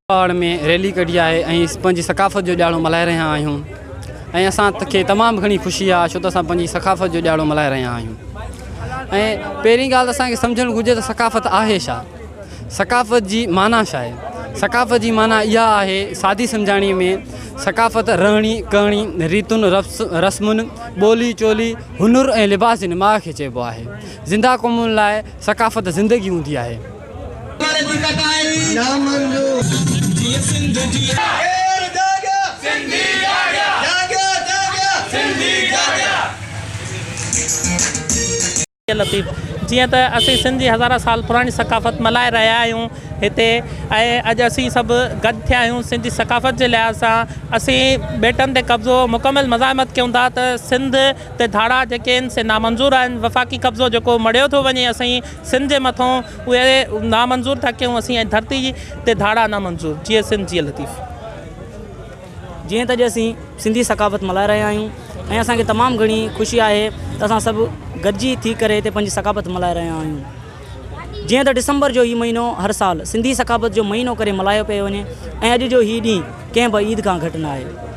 पहाड़ में रैली कढी है पंहिंजी सकाफ़त जो ॾियारो मल्हाए रहिया आहियूं ऐं असांखे तमामु घणी ख़ुशी आहे छो त असां पंहिंजी सकाफ़त जो ॾियारो मल्हाए रहिया आहियूं। ऐं पहिरीं ॻाल्हि असांखे सम्झणु घुरिजे त सकाफ़त आहे छा, सकाफ़त जी माना छा आहे। सकाफ़त जी माना इहा आहे सादी सम्झाणी में सकाफ़त रहणी करणी रीतुनि रस्मुनि ॿोली चोली हुनुर ऐं लिबास जे दिमाग़ खे चइबो आहे। ज़िंदा क़ौमुनि लाइ सकाफ़त ज़िंदगी हूंदी आहे। लतीफ़ जी त असीं सिंधी हज़ार साल पुरानी सकाफ़त मल्हाए रहिया आहियूं हिते ऐं अॼु असीं सभु गॾु थिया आहियूं सिंधी सकाफ़त जे लिहाज़ सां। असीं बेटनि ते कब्ज़ो मुकमिल मज़ामत कयूं था त सिंध ते धाड़ा जेके आहिनि से नामंज़ूर आहिनि। वफ़ाक़ी कब्ज़ो जेको मड़ियो थो वञे असीं सिंध जे मथां उहे नामंज़ूर था कयूं असीं ऐं धरती ते धाड़ा नामंज़ूर। जीअं सिंध जीअं लतीफ़ जीअं त अॼु असीं सिंधी सकाफ़त मल्हाए रहिया आहियूं ऐं असांखे तमामु घणी ख़ुशी आहे त असां सभु गॾिजी थी करे हिते पंहिंजी सकाफ़त मल्हाए रहिया आहियूं। जीअं त डिसंबर जो हीउ महीनो हर साल सिंधी सकाफ़त जो महीनो करे मल्हायो पियो वञे ऐं अॼु जो हीउ ॾींहुं कंहिं बि ईद खां घटि न आहे।